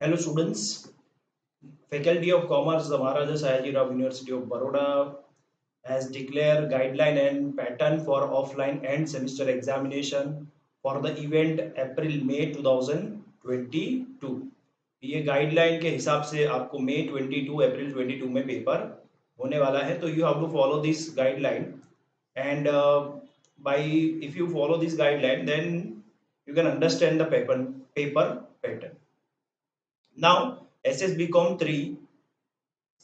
Hello students, Faculty of Commerce, the Maharaja Sayajirao University of Baroda has declared guideline and pattern for offline end semester examination for the event April-May 2022. ये guideline के हिसाब से आपको मई 22 अप्रैल 22 में paper होने वाला है, तो you have to follow this guideline and by if you follow this guideline then you can understand the paper pattern. Now SSBCom 3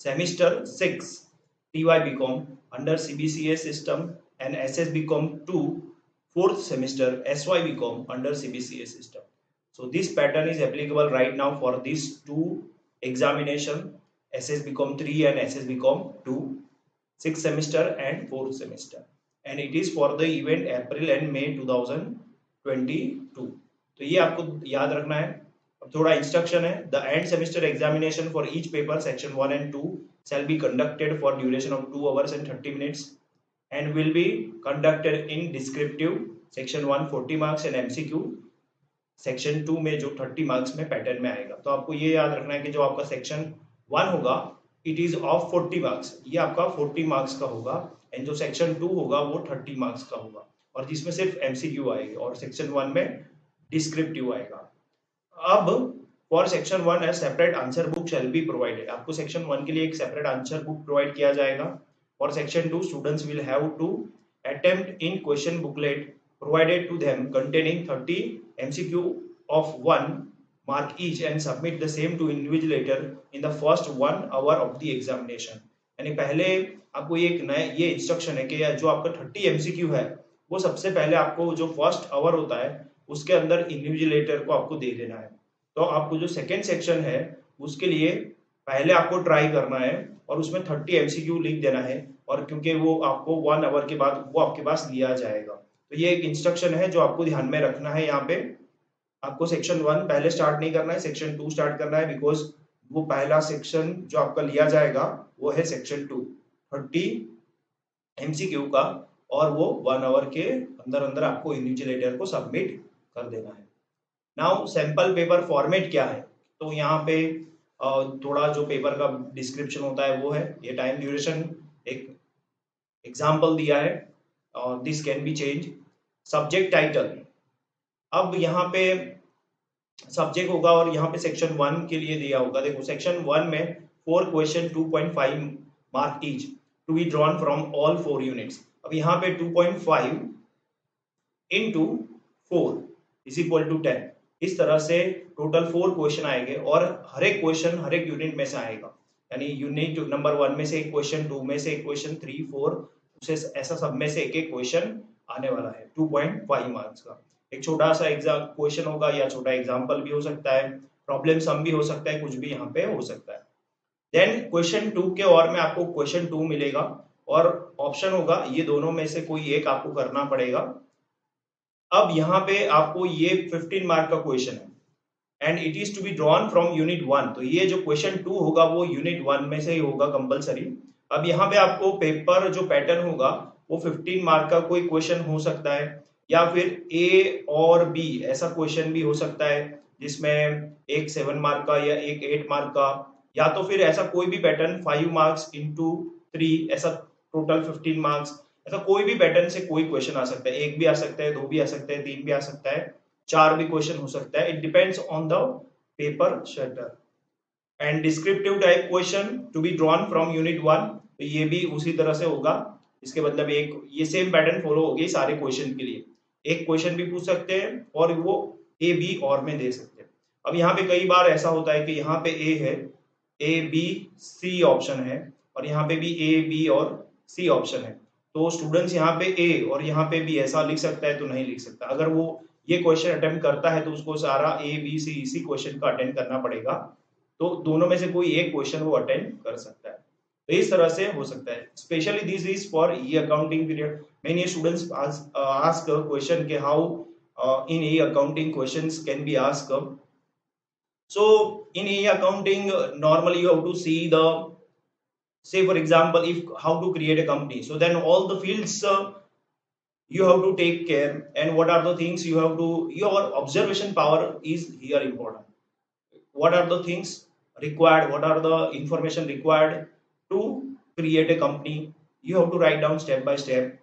semester 6 TYBCom under CBCA system and SSBCom 2 fourth semester SYBCom under CBCA system. So this pattern is applicable right now for these two examination, SSBCom 3 and SSBCom 2 6th semester and 4th semester, and it is for the event April and May 2022. तो ये आपको याद रखना है. अब थोड़ा instruction है. The end semester examination for each paper section 1 and 2 shall be conducted for duration of 2 hours and 30 minutes and will be conducted in descriptive section 1 40 marks and MCQ section 2 में जो 30 मार्क्स में pattern में आएगा. तो आपको ये याद रखना है कि जो आपका सेक्शन 1 होगा इट इज ऑफ 40 मार्क्स, ये आपका 40 मार्क्स का होगा, एंड जो सेक्शन 2 होगा वो 30 मार्क्स का होगा, और जिसमें सिर्फ एमसीक्यू आएगी, और सेक्शन 1 में डिस्क्रिप्टिव आएगा. अब for section 1 A separate answer book shall be provided. आपको सेक्शन 1 के लिए एक सेपरेट आंसर बुक प्रोवाइड किया जाएगा. For section 2 students will have to attempt in question booklet provided to them containing 30 MCQ of 1 mark each and submit the same to invigilator in the first 1 hour of the examination. यानी पहले आपको ये instruction है कि जो आपका 30 MCQ है वो सबसे पहले आपको जो फर्स्ट आवर होता है उसके अंदर इन्विजिलेटर को आपको दे देना है. तो आपको जो सेकेंड सेक्शन है उसके लिए पहले आपको ट्राई करना है और उसमें 30 MCQ लिख देना है, और क्योंकि वो आपको 1 आवर के बाद वो आपके पास लिया जाएगा. तो ये एक इंस्ट्रक्शन है जो आपको ध्यान में रखना है. यहाँ पे आपको सेक्शन 1 पहले स्टार्ट नहीं करना है, सेक्शन 2 स्टार्ट करना है, बिकॉज वो पहला सेक्शन जो आपका लिया जाएगा वो है सेक्शन 2 30 MCQ का, और वो 1 आवर के अंदर अंदर आपको इन्विजिलेटर को सबमिट कर देना है. नाउ सैंपल पेपर फॉर्मेट क्या है, तो यहाँ पे थोड़ा जो पेपर का डिस्क्रिप्शन होता है वो है, ये टाइम ड्यूरेशन एक एग्जाम्पल दिया है, this can be change. Subject title, अब यहाँ पे सब्जेक्ट होगा और यहाँ पे सेक्शन 1 के लिए दिया होगा. देखो सेक्शन 1 में 4 question 2.5 mark each to be drawn from all 4 units. अब यहाँ पे 2.5 इंटू 4 इज इक्वल टू 10. इस तरह से टोटल 4 क्वेश्चन आएंगे और हर एक क्वेश्चन हर एक यूनिट में से आएगा. यानी यूनिट नंबर 1 में से एक क्वेश्चन, 2 में से एक क्वेश्चन, 3 4 ऐसा सब में से एक एक क्वेश्चन आने वाला है 2.5 मार्क्स का. एक छोटा सा एग्जाम क्वेश्चन होगा या छोटा एग्जाम्पल भी हो सकता है, प्रॉब्लम सम भी हो सकता है, कुछ भी यहाँ पे हो सकता है. देन क्वेश्चन 2 के और में आपको क्वेश्चन 2 मिलेगा और ऑप्शन होगा, ये दोनों में से कोई एक आपको करना पड़ेगा. अब यहाँ पे आपको ये 15 मार्क का क्वेश्चन है and it is to be drawn from unit 1. तो ये जो क्वेश्चन 2 होगा वो यूनिट 1 में से ही होगा कंपलसरी. अब यहाँ पे आपको पेपर जो पैटर्न होगा वो 15 मार्क का कोई क्वेश्चन हो सकता है, या फिर ए और बी ऐसा क्वेश्चन भी हो सकता है जिसमें एक 7 मार्क का या एक 8 मार्क का, या तो फिर ऐसा कोई भी पैटर्न 5 मार्क्स इंटू 3 ऐसा टोटल 15 मार्क्स. ऐसा कोई भी पैटर्न से कोई क्वेश्चन आ सकता है, एक भी आ सकता है, 2 भी आ सकता है, 3 भी आ सकता है, 4 भी क्वेश्चन हो सकता है. It depends on the paper setter. And descriptive type question to be drawn from unit 1, तो ये भी उसी तरह से होगा. इसके मतलब एक ये सेम पैटर्न फॉलो होगी सारे क्वेश्चन के लिए. एक क्वेश्चन भी पूछ सकते हैं और वो ए बी और में दे सकते हैं. अब यहाँ पे कई बार ऐसा होता है कि यहाँ पे ए है, ए बी सी ऑप्शन है, और यहाँ पे भी ए बी और सी ऑप्शन है. तो स्टूडेंट्स यहाँ पे ए और यहाँ पे भी ऐसा लिख सकता है तो नहीं लिख सकता. अगर वो ये क्वेश्चन अटेम्प्ट करता है तो उसको सारा ए बी सी इसी क्वेश्चन का अटेंड करना पड़ेगा. तो दोनों में से कोई एक क्वेश्चन वो अटेंड कर सकता है. तो इस तरह से हो सकता है. Specially this is for E accounting period. Many students ask a question ke how in e-accounting questions can be asked. So in e-accounting normally you have to see the, say for example, if how to create a company, so then all the fields you have to take care, and what are the things you have to, your observation power is here important. what are the things required, what are the information required to create a company. You have to write down step by step,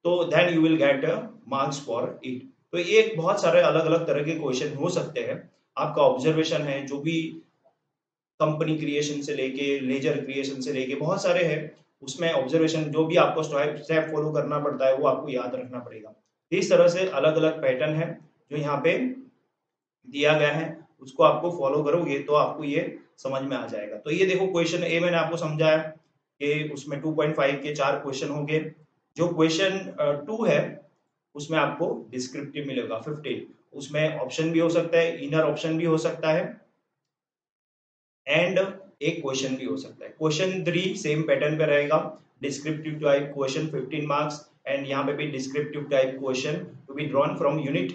तो then you will get marks for it. तो ये बहुत सारे अलग अलग तरह के question हो सकते हैं. आपका ऑब्जर्वेशन है, जो भी कंपनी क्रिएशन से लेके लेजर क्रिएशन से लेके बहुत सारे हैं, उसमें ऑब्जर्वेशन जो भी आपको स्टेप फॉलो करना पड़ता है वो आपको याद रखना पड़ेगा. इस तरह से अलग अलग पैटर्न है जो यहाँ पे दिया गया है, उसको आपको फॉलो करोगे तो आपको ये समझ में आ जाएगा. तो ये देखो क्वेश्चन ए मैंने आपको समझाया कि उसमें 2.5 के 4 क्वेश्चन होंगे. जो क्वेश्चन 2 है उसमें आपको डिस्क्रिप्टिव मिलेगा 15. उसमें ऑप्शन भी हो सकता है, इनर ऑप्शन भी हो सकता है एंड एक क्वेश्चन भी हो सकता है. क्वेश्चन 3 सेम पैटर्न पे रहेगा, descriptive type question 15 marks and यहाँ पे भी descriptive type question to be drawn from unit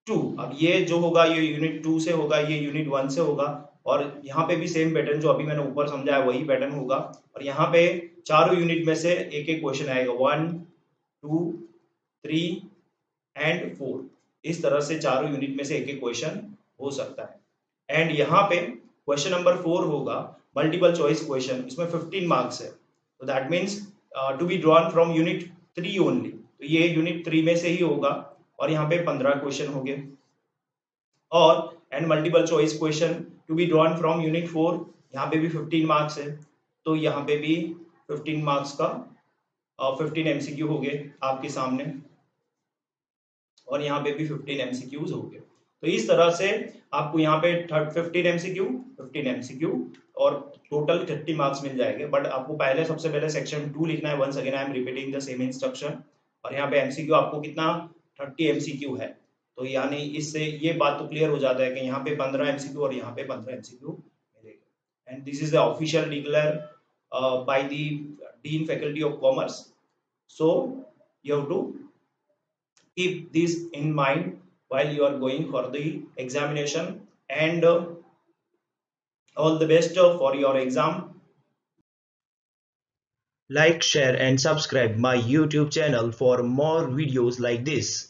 2. अब ये जो होगा ये यूनिट 2 से होगा, ये यूनिट 1 से होगा, और यहाँ पे भी सेम पैटर्न जो अभी मैंने ऊपर समझाया वही पैटर्न होगा. और यहाँ पे चारों यूनिट में से एक एक क्वेश्चन आएगा, 1, 2, 3 एंड 4. इस तरह से चारों यूनिट में से एक एक क्वेश्चन हो सकता है. एंड यहाँ पे क्वेश्चन नंबर 4 होगा मल्टीपल चॉइस क्वेश्चन, इसमें 15 मार्क्स है. तो that means to be drawn from unit 3 only, तो ये यूनिट 3 में से ही होगा और यहाँ पे 15 क्वेश्चन होंगे. और and multiple choice question to be drawn from unit 4, यहाँ पे भी 15 मार्क्स है, तो यहाँ पे भी 15 मार्क्स का 15 एमसीक्यू हो गए आपके सामने, और यहाँ पे भी 15 एमसीक्यूज हो गए. तो इस तरह से आपको यहाँ पे 15 एमसीक्यू 15 एमसीक्यू और टोटल 30 मार्क्स मिल जाएंगे. बट आपको पहले सबसे पहले सेक्शन 2 लिखना है. Once again I am repeating the same instruction. और यहाँ पे एमसीक्यू आपको कितना 30 एमसीक्यू है, तो यानी इससे ये बात तो क्लियर हो जाता है कि यहाँ पे 15 एमसीक्यू और यहाँ पे 15 एमसीक्यू मिलेगा. And this is the official declare by the dean faculty of commerce. So you have to keep this in mind while you are going for the examination, and all the best for your exam. Like, share and subscribe my YouTube channel for more videos like this.